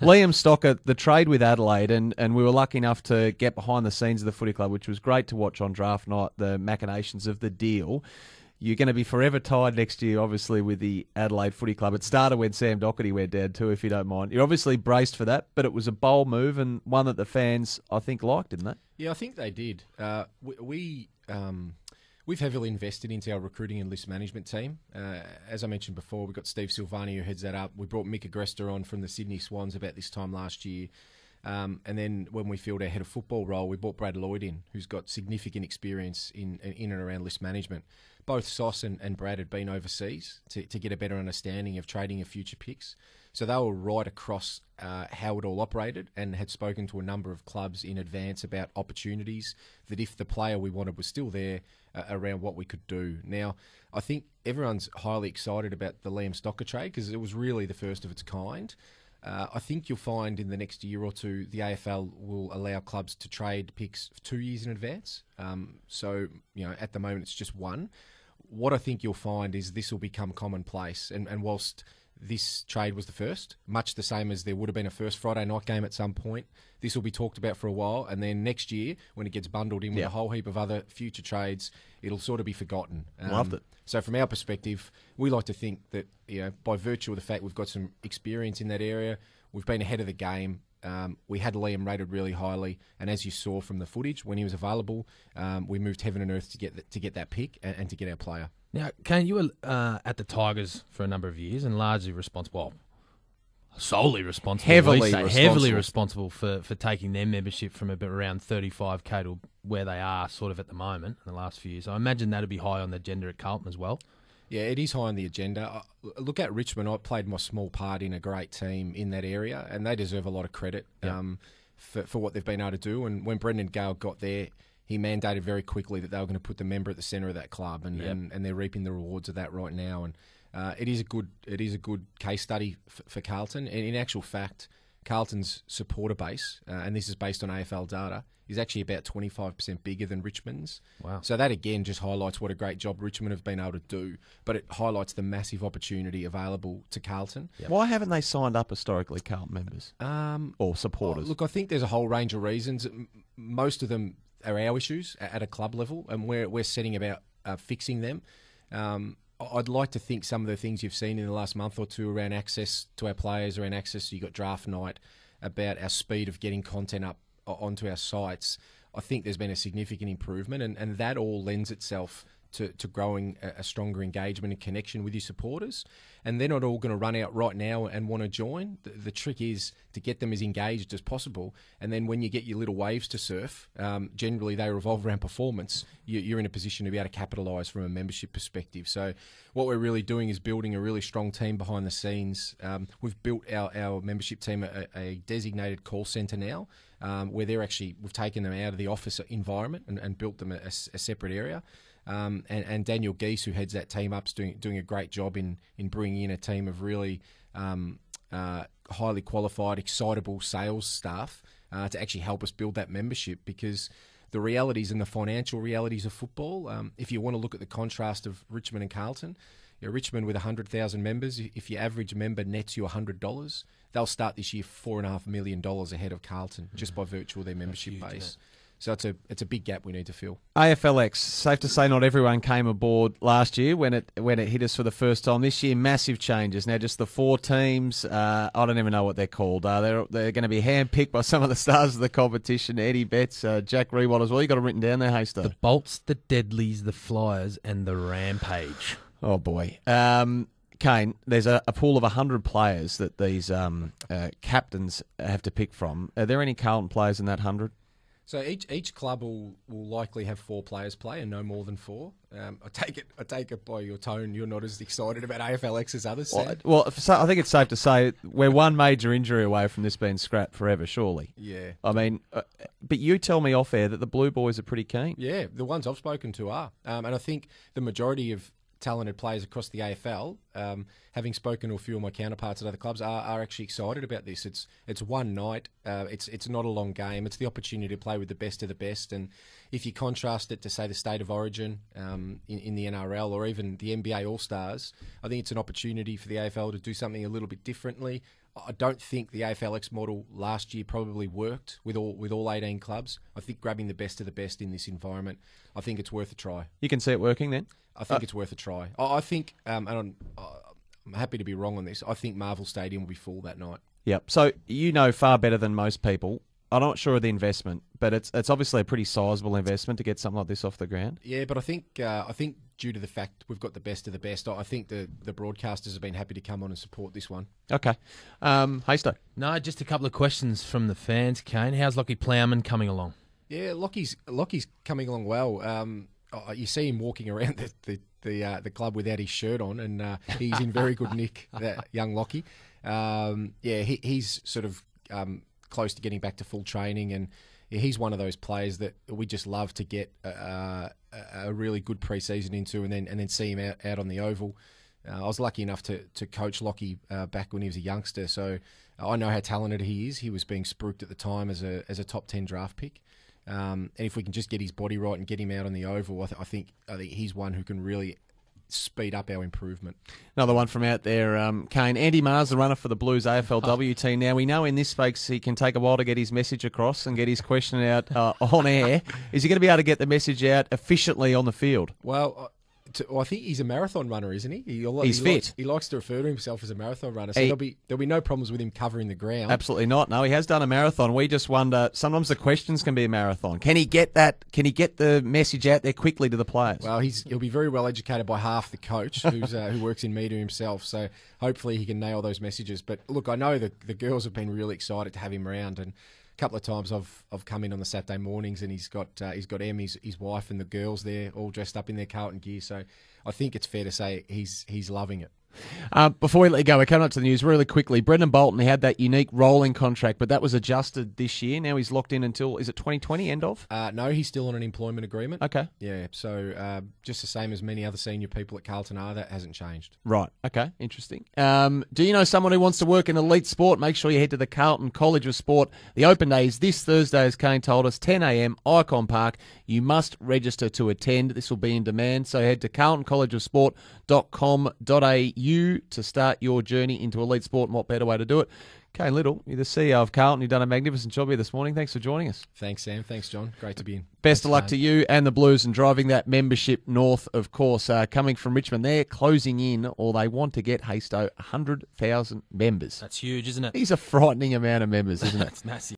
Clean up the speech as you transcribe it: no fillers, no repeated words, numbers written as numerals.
Liam Stocker, the trade with Adelaide, and we were lucky enough to get behind the scenes of the footy club, which was great to watch on draft night, the machinations of the deal. You're going to be forever tied next year, obviously, with the Adelaide Footy Club. It started when Sam Doherty went down too, if you don't mind. You're obviously braced for that, but it was a bold move and one that the fans, I think, liked, didn't they? Yeah, I think they did. We've heavily invested into our recruiting and list management team. As I mentioned before, we've got Steve Silvani who heads that up. We brought Mick Agresta on from the Sydney Swans about this time last year. And then when we filled our head of football role, we brought Brad Lloyd in, who's got significant experience in and around list management. Both Sauce and Brad had been overseas to get a better understanding of trading of future picks. So they were right across how it all operated and had spoken to a number of clubs in advance about opportunities that if the player we wanted was still there, around what we could do. Now, I think everyone's highly excited about the Liam Stocker trade because it was really the first of its kind. I think you'll find in the next year or two, the AFL will allow clubs to trade picks 2 years in advance. So, at the moment it's just one. What I think you'll find is this will become commonplace. And whilst this trade was the first, much the same as there would have been a first Friday night game at some point, this will be talked about for a while. And then next year, when it gets bundled in with a whole heap of other future trades, it'll sort of be forgotten. Loved it. So from our perspective, we like to think that, by virtue of the fact we've got some experience in that area, we've been ahead of the game. We had Liam rated really highly, and as you saw from the footage, when he was available, we moved heaven and earth to get that pick and to get our player. Now, Cain, you were at the Tigers for a number of years and largely solely responsible, heavily responsible for taking their membership from about around 35k to where they are sort of at the moment in the last few years. I imagine that'd be high on the agenda at Carlton as well. Yeah, it is high on the agenda. Look at Richmond. I played my small part in a great team in that area, and they deserve a lot of credit for what they've been able to do. And when Brendan Gale got there, he mandated very quickly that they were going to put the member at the centre of that club, and they're reaping the rewards of that right now. And it is a good case study for Carlton. And in actual fact, Carlton's supporter base, and this is based on AFL data, is actually about 25% bigger than Richmond's. Wow. So that again just highlights what a great job Richmond have been able to do, but it highlights the massive opportunity available to Carlton. Yep. Why haven't they signed up historically Carlton members or supporters? Look, I think there's a whole range of reasons. Most of them are our issues at a club level, and we're setting about fixing them. I'd like to think some of the things you've seen in the last month or two around access to our players, around access, you got draft night, about our speed of getting content up onto our sites, I think there's been a significant improvement, and that all lends itself to growing a stronger engagement and connection with your supporters. And they're not all going to run out right now and want to join. The trick is to get them as engaged as possible, and then when you get your little waves to surf, generally they revolve around performance, you're in a position to be able to capitalise from a membership perspective. So what we're really doing is building a really strong team behind the scenes. We've built our membership team a designated call centre now, where we've taken them out of the office environment and built them a separate area. And Daniel Geese, who heads that team up, is doing a great job in bringing in a team of really highly qualified, excitable sales staff to actually help us build that membership, because the realities and the financial realities of football, if you want to look at the contrast of Richmond and Carlton, Richmond with 100,000 members, if your average member nets you $100, they'll start this year $4.5 million ahead of Carlton just by virtue of their membership huge, base. So it's a big gap we need to fill. AFLX, safe to say not everyone came aboard last year when it hit us for the first time. This year, massive changes. Now, just the 4 teams, I don't even know what they're called. They're going to be handpicked by some of the stars of the competition. Eddie Betts, Jack Rewalt as well. You got it written down there, Hayster. The Bolts, the Deadlies, the Flyers, and the Rampage. Oh, boy. Cain, there's a pool of 100 players that these captains have to pick from. Are there any Carlton players in that 100? So each club will likely have 4 players play, and no more than 4. I take it by your tone, you're not as excited about AFLX as others. Well, so I think it's safe to say we're one major injury away from this being scrapped forever, surely. Yeah. I mean, but you tell me off air that the Blue Boys are pretty keen. Yeah, the ones I've spoken to are, and I think the majority of talented players across the AFL, having spoken to a few of my counterparts at other clubs, are actually excited about this. It's one night. It's not a long game. It's the opportunity to play with the best of the best. And if you contrast it to, say, the State of Origin in the NRL or even the NBA All-Stars, I think it's an opportunity for the AFL to do something a little bit differently. I don't think the AFLX model last year probably worked with all 18 clubs. I think grabbing the best of the best in this environment, I think it's worth a try. You can see it working then? I think it's worth a try. I think, and I'm happy to be wrong on this, I think Marvel Stadium will be full that night. Yep. So you know far better than most people. I'm not sure of the investment, but it's obviously a pretty sizable investment to get something like this off the ground. Yeah, but I think due to the fact we've got the best of the best, I think the broadcasters have been happy to come on and support this one. Okay. Haysto. No, just a couple of questions from the fans, Cain. How's Lockie Plowman coming along? Yeah, Lockie's coming along well. You see him walking around the club without his shirt on, and he's in very good nick, that young Lockie. He's sort of close to getting back to full training, and he's one of those players that we just love to get a really good pre-season into, and then see him out on the oval. I was lucky enough to coach Lockie back when he was a youngster, so I know how talented he is. He was being spruiked at the time as a top 10 draft pick, and if we can just get his body right and get him out on the oval, I think he's one who can really speed up our improvement. Another one from out there, Cain. Andy Mars, the runner for the Blues AFLW team. Now, we know in this space he can take a while to get his message across and get his question out on air. Is he going to be able to get the message out efficiently on the field? Well, I think he's a marathon runner, isn't he? He's fit. He likes to refer to himself as a marathon runner, so there'll be no problems with him covering the ground. Absolutely not. No, he has done a marathon. We just wonder, sometimes the questions can be a marathon. Can he get that? Can he get the message out there quickly to the players? Well, he'll be very well educated by half the coach, who works in media himself, so hopefully he can nail those messages. But look, I know the girls have been really excited to have him around, and a couple of times I've come in on the Saturday mornings, and he's got Em, his wife, and the girls there all dressed up in their Carlton gear. So I think it's fair to say he's loving it. Before we let you go, we're coming up to the news really quickly. Brendan Bolton, he had that unique rolling contract, but that was adjusted this year. Now he's locked in until, is it 2020, end of? No, he's still on an employment agreement. Okay. Yeah, so just the same as many other senior people at Carlton are, that hasn't changed. Right, okay, interesting. Do you know someone who wants to work in elite sport? Make sure you head to the Carlton College of Sport. The open day is this Thursday, as Cain told us, 10 a.m, Icon Park. You must register to attend. This will be in demand, so head to carltoncollegeofsport.com.au to start your journey into elite sport, and what better way to do it? Cain Liddle, you're the CEO of Carlton. You've done a magnificent job here this morning. Thanks for joining us. Thanks, Sam. Thanks, John. Great to be in. Best of luck to you and the Blues and driving that membership north, of course. Coming from Richmond, they're closing in, or they want to get, Haysto, 100,000 members. That's huge, isn't it? He's a frightening amount of members, isn't it? That's massive.